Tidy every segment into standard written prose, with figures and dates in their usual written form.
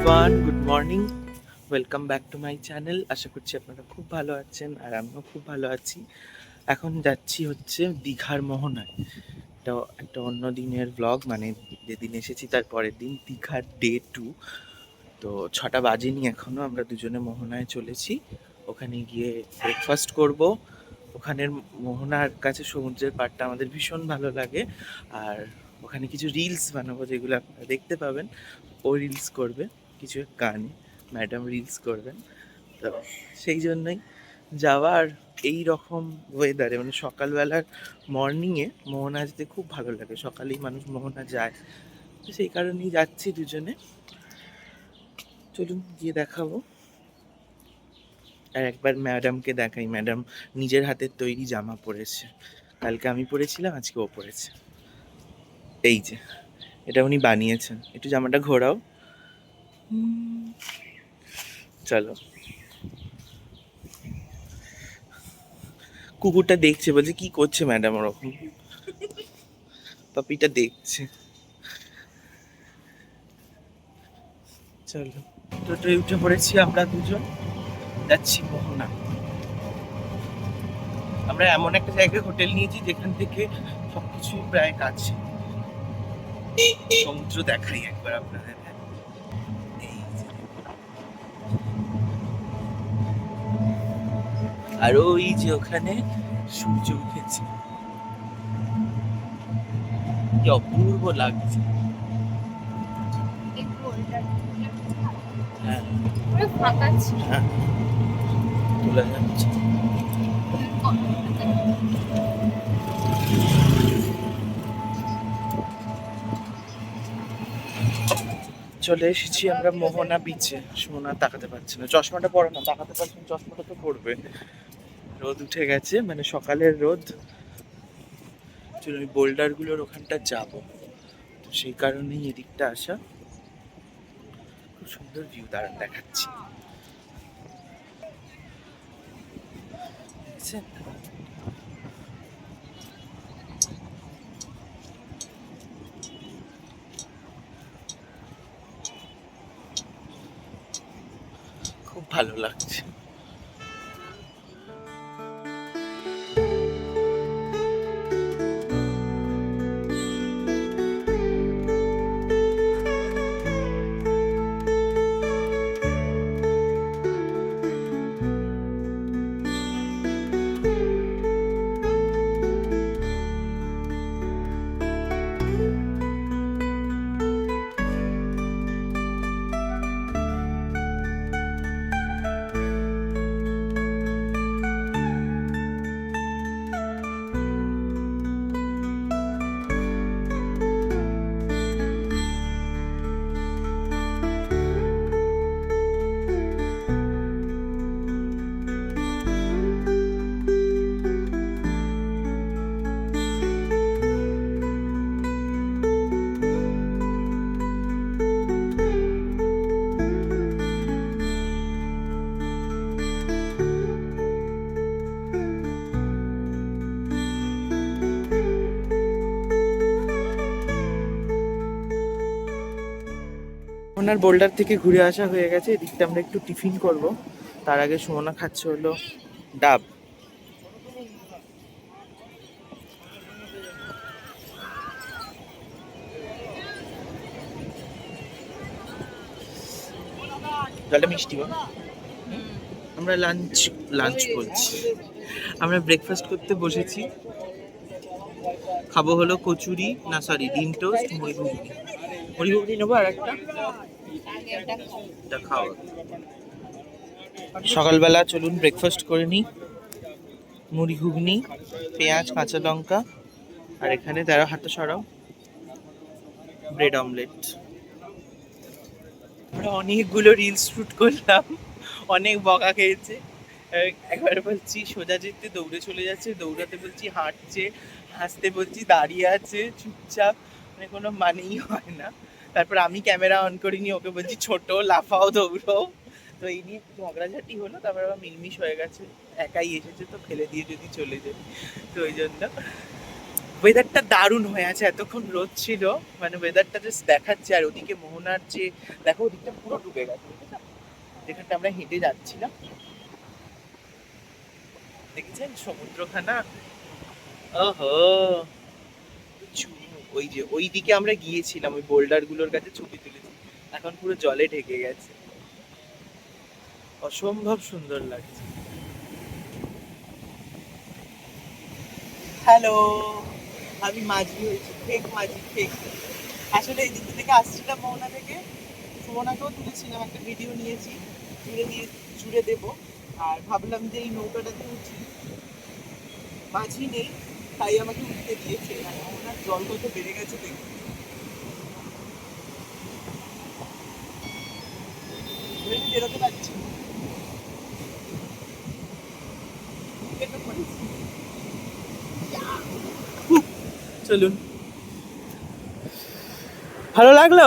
Everyone, good morning. Welcome back to my channel. আশা করছি আপনারা খুব ভালো আছেন আর আমিও খুব ভালো আছি। এখন যাচ্ছি হচ্ছে দীঘার মোহনায়। এটা একটা অন্য দিনের ব্লগ, মানে যেদিন এসেছি তার পরের দিন, দীঘার ডে 2। তো 6টা বাজেনি এখনও, আমরা দুজনে মোহনায় চলেছি। ওখানে গিয়ে ব্রেকফাস্ট করব। ওখানের মোহনার কাছে সমুদ্রের পাড়টা আমাদের ভীষণ ভালো লাগে। আর ওখানে কিছু রিলস বানাবো, যেগুলো আপনারা দেখতে পাবেন। ও রিলস করবে কিছু গানে, ম্যাডাম রিলস করবেন। তো সেই জন্যই যাওয়া। আর এই রকম ওয়েদারে, মানে সকালবেলার মর্নিংয়ে মোহনা যেতে খুব ভালো লাগে। সকালেই মানুষ মোহনা যায়, তো সেই কারণেই যাচ্ছি দুজনে। চলুন গিয়ে দেখাবো। আর একবার ম্যাডামকে দেখাই। ম্যাডাম নিজের হাতের তৈরি জামা পরেছে। কালকে আমি পরেছিলাম, আজকে ও পরেছে। এই যে, এটা উনি বানিয়েছেন। একটু জামাটা ঘোরাও। চলো। কুকুরটা দেখছে, বলছে কি করছে ম্যাডাম ওরকম। পাপিটা দেখছে। চলো, টোটোয় উঠে পড়েছি আমরা দুজন, যাচ্ছি মোহনা। আমরা এমন একটা জায়গায় হোটেল নিয়েছি যেখান থেকে সবকিছুই প্রায় কাছে। সমুদ্র দেখাই একবার আপনাদের। এই যে, আর ওই যে ওখানে সূর্য উঠেছে, কি অপূর্ব লাগছে। হ্যাঁ হ্যাঁ, তোলা যাচ্ছে। চলে এসেছি আমরা মোহনা বিচে। সোনা তাকাতে পারছে না, চশমাটা পরে না, তাকাতে পারছে না, চশমাটা তো পড়বে। রোদ উঠে গেছে, মানে সকালের রোদ। চলো ওই বোল্ডারগুলোর ওখানটা যাব, তো সেই কারণেই এদিকটা আসা। খুব সুন্দর ভিউ, দাঁড়ান দেখাচ্ছি। দেখছেন? খুব ভালো লাগছে। ওনার বোল্ডার থেকে ঘুরে আসা হয়ে গেছে। এদিকটা আমরা একটু টিফিন করব। তার আগে সুমনা খাচ্ছে হলো ডাব। জলটা মিষ্টি বল। আমরা লাঞ্চ লাঞ্চ বলছি, আমরা ব্রেকফাস্ট করতে বসেছি। খাবো হলো কচুরি, না সরি, ডিম টোস্ট, মুড়ি ঘুগনি। মুড়ি ঘুগনি নেবো আর একটা, এটা খাও। সকালবেলা চলুন ব্রেকফাস্ট করে নিই। মুড়ি ঘুগনি, পেঁয়াজ, কাঁচা লঙ্কা, আর এখানে 13 হাতে সরাও ব্রেড অমলেট। আমরা অনেকগুলো রিলস শুট করলাম, অনেক বকা খেয়েছে। একবার বলছি সোজা যেতে দৌড়ে চলে যাচ্ছে, দৌড়াতে বলছি হাঁটছে, হাসতে বলছি দাঁড়িয়ে আছে চুপচাপ, মানে কোনো মানেই হয় না। তারপর আমি ক্যামেরা অন করিনি, ওকে বলছি ছোট, লাফাও দৌড়ো। তো এই নিয়ে ঝগড়াঝাটি হলো, তারপর আবার মিলমিশ হয়ে গেছে। একাই এসেছে তো ফেলে দিয়ে যদি চলে যাই, তো ওই জন্য ওয়েদারটা দারুণ হয়ে আছে, এতক্ষণ রোদ ছিল, মানে ওয়েদারটা জাস্ট দেখাচ্ছে। আর ওদিকে মোহনার যে, দেখো ওদিকটা পুরো ডুবে গেছে, যেখানটা আমরা হেঁটে যাচ্ছিলাম, দেখেছেন সমুদ্রখানা? ওহো, ওই যে ওই দিকে আমরা গিয়েছিলাম, ওই বোল্ডার গুলোর কাছে ছবি তুলেছি, এখন পুরো জলে ঢেকে গেছে, অসম্ভব সুন্দর লাগছে। হ্যালো, আমি মাঝি হয়েছি, ফেক মাঝি, ফেক। আসলে এই দিক থেকে আসছিলাম মোহনা থেকে, সুমনাকেও তুলেছিলাম, একটা ভিডিও নিয়েছি, জুড়ে দেবো। আর ভাবলাম যে এই নৌকাটাতে উঠি, মাঝি নেই, তাই আমাকে উঠতে দিয়েছে। আর মোহনার জল কত বেড়ে গেছে দেখুন, বেরোতে পারছি না। চলুন, ভালো লাগলো,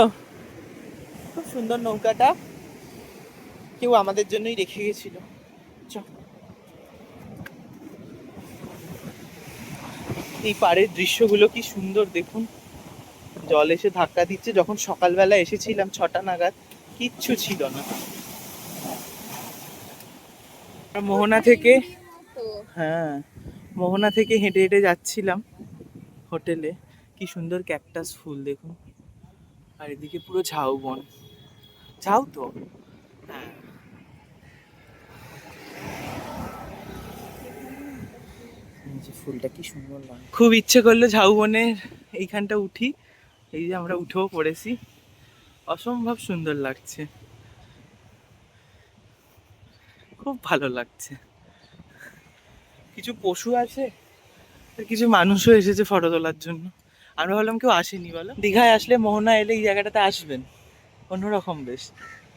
খুব সুন্দর নৌকাটা, কেউ আমাদের জন্যই রেখে গেছিল। এই পাড়ের দৃশ্যগুলো কি সুন্দর দেখুন, জল এসে ধাক্কা দিচ্ছে। যখন সকালবেলা এসেছিলাম 6টা নাগাদ, কিচ্ছু ছিল না। মোহনা থেকে, হ্যাঁ, মোহনা থেকে হেঁটে হেঁটে যাচ্ছিলাম হোটেলে, কি সুন্দর ক্যাকটাস ফুল দেখুন, আর এদিকে পুরো ঝাউবন। ঝাউ তো, হ্যাঁ, যে ফুলটা কি সুন্দর লাগে, খুব ইচ্ছে করলো ঝাউবনের এইখানটা উঠি। এই যে আমরা উঠেও পড়েছি, অসম্ভব সুন্দর লাগছে, খুব ভালো লাগছে। কিছু পশু আছে, কিছু মানুষও এসেছে ফটো তোলার জন্য। আমরা ভাবলাম কেউ আসেনি, বলো দীঘায় আসলে, মোহনা এলে এই জায়গাটাতে আসবেন, অন্যরকম বেশ,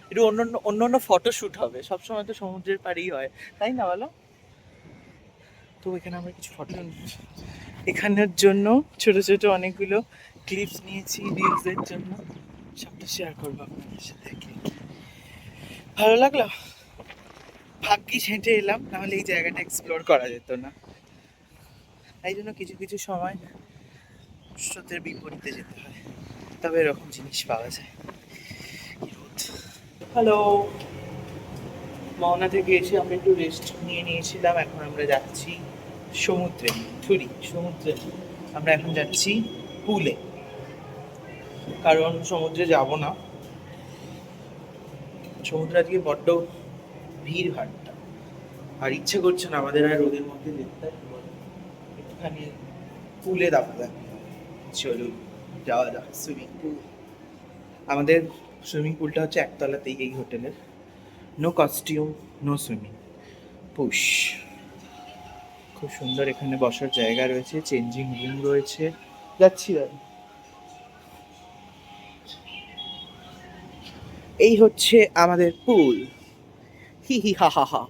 একটু অন্য অন্য অন্য ফটো শ্যুট হবে, সবসময় তো সমুদ্রের পাড়েই হয়, তাই না বলো? তো এখানে আমরা কিছু ফটো, এখানের জন্য ছোট ছোট অনেকগুলো ক্লিপস নিয়েছি রিলসের জন্য, সবটা শেয়ার করবো আপনাদের সাথে। ভালো লাগলো, ভাগ্যিস হেঁটে এলাম, নাহলে এই জায়গাটা এক্সপ্লোর করা যেত না। তাই জন্য কিছু কিছু সময় স্রোতের বিপরীতে যেতে হয়, তবে এরকম জিনিস পাওয়া যায়। হ্যালো, মোহনা থেকে এসে আমরা একটু রেস্ট নিয়ে নিয়েছিলাম, এখন আমরা যাচ্ছি সমুদ্রে, সমুদ্রে আমরা এখন যাচ্ছি পুলে, কারণ সমুদ্রে যাব না, সমুদ্রে আজকে বড্ড ভিড় ভাট্টা, আর ইচ্ছে করছে না আমাদের আর রোদের মধ্যে যেতে, একটুখানি পুলে দাঁড়াতে। চলুন যাওয়া যাক সুইমিং পুল। আমাদের সুইমিং পুলটা হচ্ছে একতলাতেই এই হোটেলের, no costume, no swimming, push. খুব সুন্দর এখানে বসার জায়গা রয়েছে, চেঞ্জিং রুম রয়েছে। যাচ্ছি দাদা, এই হচ্ছে আমাদের পুল, হি হি হা হা হা।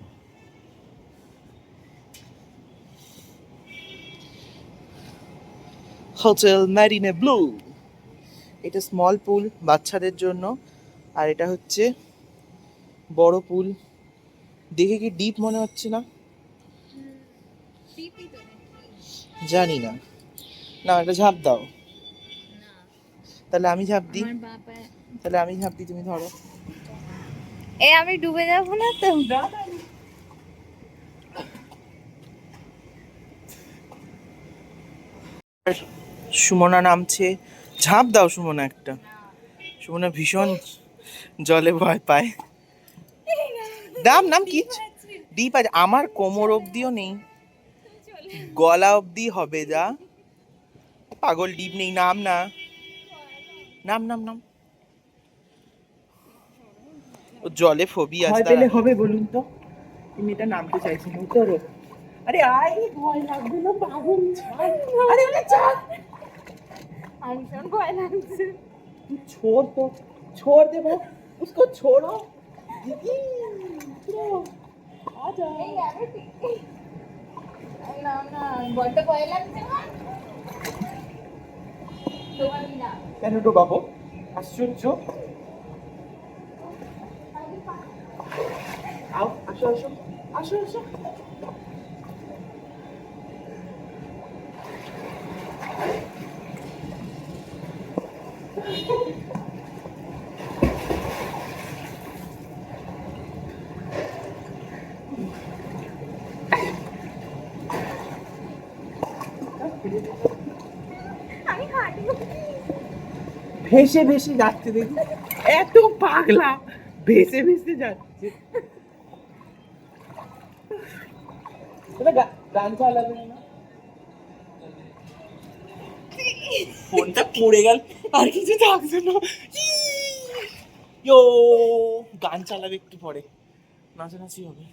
হোটেল ম্যারিনে ব্লু, এটা স্মল পুল বাচ্চাদের জন্য, আর এটা হচ্ছে বড় পুল। দেখে কি ডিপ মনে হচ্ছে না? জানি না, না এটা ঝাঁপ দাও, তাহলে আমি ঝাঁপ দিই, তাহলে আমি ঝাঁপ দিই, তুমি ধরো। আমি ডুবে যাব না তো? সুমনা নামছে, ঝাঁপ দাও সুমনা একটা, সুমনা ভীষণ জলে ভয় পায়। নাম কি ডিপ আছে, আমার কোমর অব্দিও নেই, গলা অব্দি হবে, যা পাগল, ডিপ নেই, নাম না, নাম নাম নাম। ও জলে ফোবিয়া আছে, পেলে হবে বলুন তো, তুমি এটা নামতে চাইছি না, উত্তরো। আরে আয়, ভয় লাগবে না পাগল, আরে ছাড়, আমি ভীষণ ভয় লাগছে। छोड़ दो, छोड़ दे वो, उसको छोड़ो दीदी, आ जा। না না, বড্ড ভয় লাগছে আমার। তোমারই না কেন ডোবাবো, আশ্চর্য। আও, আসো আসো আসো আসো। আমি হাঁটবো। ভেসে ভেসে যাচ্ছে দেখি, এত পাগলা, ভেসে ভেসে যাচ্ছে। গান চালাবে না, ফোনটা পড়ে গেল, আর কিছু থাকছে না। ইয়ো, গান চালাবে একটু পরে, নাচানাচি হবে।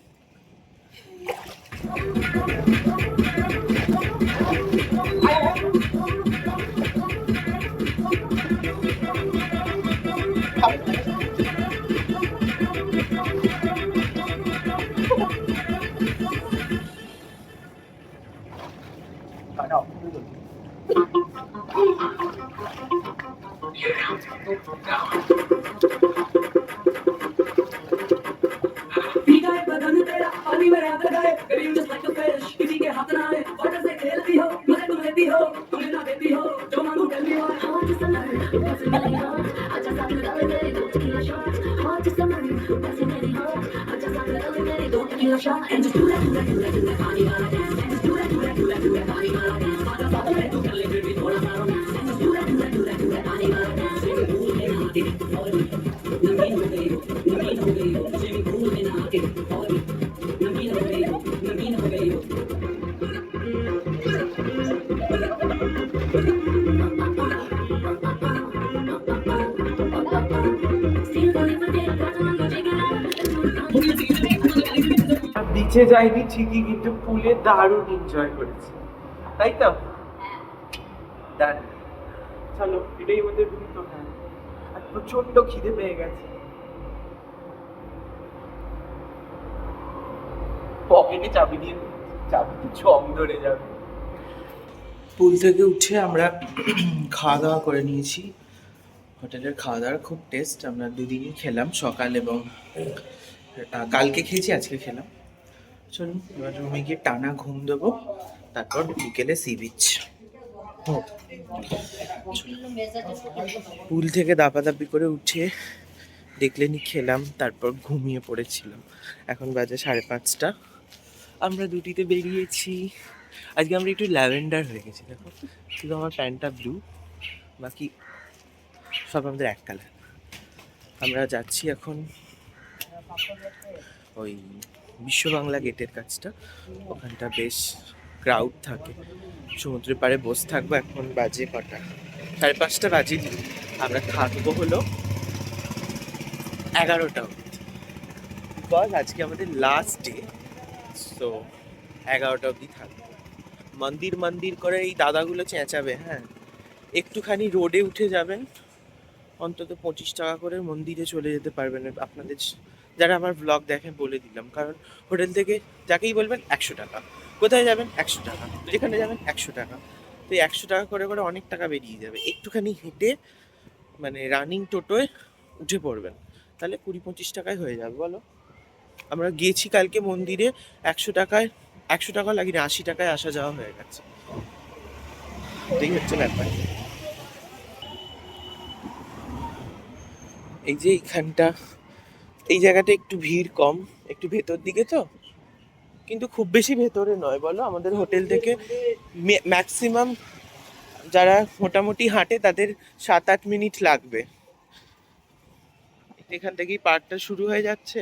বিচে যাইনি ঠিকই, কিন্তু পুলে দারুণ এনজয় করেছি, তাই তো? দারুণ। চলো, এটাই আমাদের রুম তো। হ্যাঁ, আর প্রচন্ড খিদে পেয়ে গেছে। পকেটে চাবি দিয়ে, চাবি তো ছম ধরে যাবে। পুল থেকে উঠে আমরা খাওয়া দাওয়া করে নিয়েছি। হোটেলের খাওয়া দাওয়ার খুব টেস্ট, আমরা দুদিনই খেলাম, সকাল এবং কালকে খেয়েছি, আজকে খেলাম। চলুন এবার রুমে গিয়ে টানা ঘুম দেবো, তারপর বিকেলে সি বিচ। পুল থেকে দাপাদাপি করে উঠে দেখলেনি খেলাম, তারপর ঘুমিয়ে পড়েছিলাম। এখন বাজে 5:30। আমরা দুটিতে বেরিয়েছি। আজকে আমরা একটু ল্যাভেন্ডার হয়ে গেছি, দেখো, শুধু আমার প্যান্টটা ব্লু, বাকি সব আমাদের এক কালার। আমরা যাচ্ছি এখন ওই বিশ্ব বাংলা গেটের কাছটা, ওখানটা বেশ ক্রাউড থাকে, সমুদ্রের পাড়ে বসে থাকবো। এখন বাজে কটা? 5:30 বাজে। আমরা থাকবো হলো 11টা, বিকজ আজকে আমাদের লাস্ট ডে, সো 11টা অবধি থাকবো। মন্দির মন্দির করে এই দাদাগুলো চেঁচাবে। হ্যাঁ, একটুখানি রোডে উঠে যাবেন, অন্তত 25 টাকা করে মন্দিরে চলে যেতে পারবেন। আপনাদের যারা আমার ব্লগ দেখেন বলে দিলাম, কারণ হোটেল থেকে যাকেই বলবেন 100 টাকা, কোথায় যাবেন 100 টাকা, যেখানে যাবেন 100 টাকা, তো 100 টাকা করে করে অনেক টাকা বেরিয়ে যাবে। একটুখানি হেঁটে মানে রানিং টোটোয় উঠে পড়বেন, তাহলে 20-25 টাকায় হয়ে যাবে, বলো। আমরা গিয়েছি কালকে মন্দিরে 100 টাকায়, 100 টাকা লাগেনি, 80 টাকায় আসা যাওয়া হয়ে গেছে। এই হচ্ছে ব্যাপার। এই যে এইখানটা, এই জায়গাটা একটু ভিড় কম, একটু ভেতর দিকে তো, কিন্তু খুব বেশি ভেতরে নয়, বলো। আমাদের হোটেল থেকে ম্যাক্সিমাম যারা মোটামুটি হাঁটে তাদের 7-8 মিনিট লাগবে। এখান থেকেই পার্কটা শুরু হয়ে যাচ্ছে,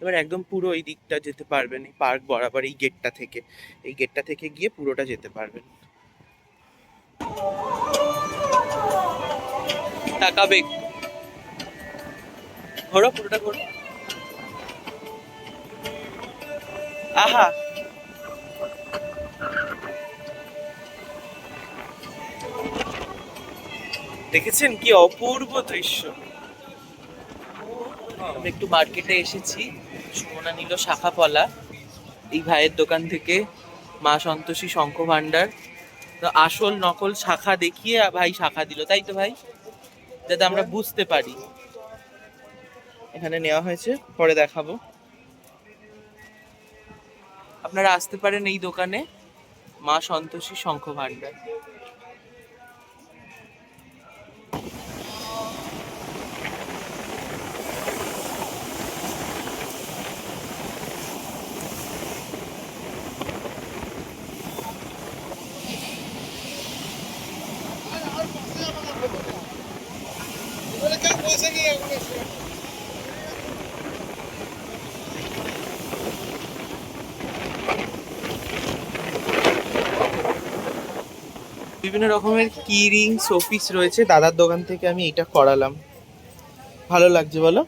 এবার একদম পুরো এই দিকটা যেতে পারবেন, এই পার্ক বরাবর এই গেটটা থেকে, এই গেটটা থেকে গিয়ে পুরোটা যেতে পারবেন। তাকাবে, ঘোরো পুরোটা ঘোরো। আহা, দেখেছেন কি অপূর্ব দৃশ্য। আমি একটু মার্কেটে এসেছি, সুমনা নিল শাখা পলা এই ভাইয়ের দোকান থেকে, মা সন্তোষী শঙ্খ ভান্ডার। তো আসল নকল শাখা দেখিয়ে ভাই শাখা দিল, তাই তো ভাই, যাতে আমরা বুঝতে পারি। এখানে নেওয়া হয়েছে, পরে দেখাবো। আপনারা আসতে পারেন এই দোকানে, মা সন্তোষী শঙ্খ ভান্ডার। বিভিন্ন রকমের কি রিং শোপিস রয়েছে, দাদার দোকান থেকে আমি এটা করালাম। ভালো লাগছে বলো?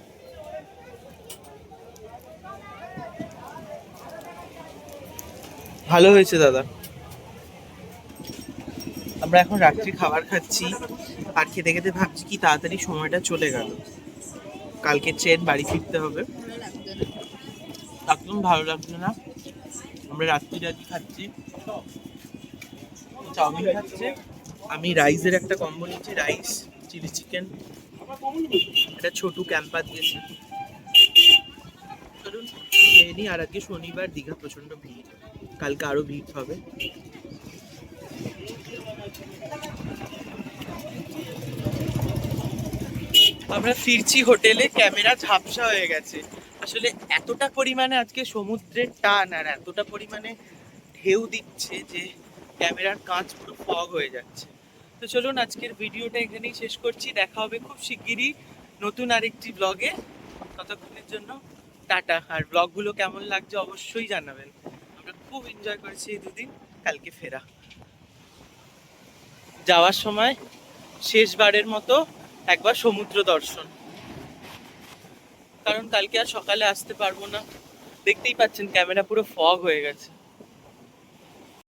ভালো হয়েছে দাদা। আমরা এখন রাত্রি খাবার খাচ্ছি, আর খেতে খেতে ভাবছি কি তাড়াতাড়ি সময়টা চলে গেল। কালকে ট্রেন, বাড়ি ফিরতে হবে। একদম ভালো লাগছে না। আমরা রাত্রি খাচ্ছি, চাউমিন খাচ্ছে, আমি রাইসের একটা কম্বো নিচ্ছি, রাইস চিলি চিকেন, একটা ছোটু ক্যাম্পা দিয়েছে। চলুন খেয়ে নিই। আর আজকে শনিবার, দীঘা প্রচন্ড ভিড়, কালকে আরো ভিড় হবে। আমরা ফিরছি হোটেলে, ক্যামেরা ঝাপসা হয়ে গেছে। আসলে এতটা পরিমাণে আজকে সমুদ্রের টান আর এতটা পরিমাণে ঢেউ দিচ্ছে যে ক্যামেরার কাঁচ পুরো ফগ হয়ে যাচ্ছে। তো চলুন আজকের ভিডিওটা এখানেই শেষ করছি। দেখা হবে খুব শিগগিরই নতুন আরেকটি ব্লগে। ততক্ষণের জন্য টাটা। আর ব্লগগুলো কেমন লাগছে অবশ্যই জানাবেন। আমরা খুব এনজয় করেছি এই দুদিন। কালকে ফেরা, যাওয়ার সময় শেষবারের মতো একবার সমুদ্র দর্শন, কারণ কালকে আর সকালে আসতে পারবো না। দেখতেই পাচ্ছেন ক্যামেরা পুরো ফগ হয়ে গেছে।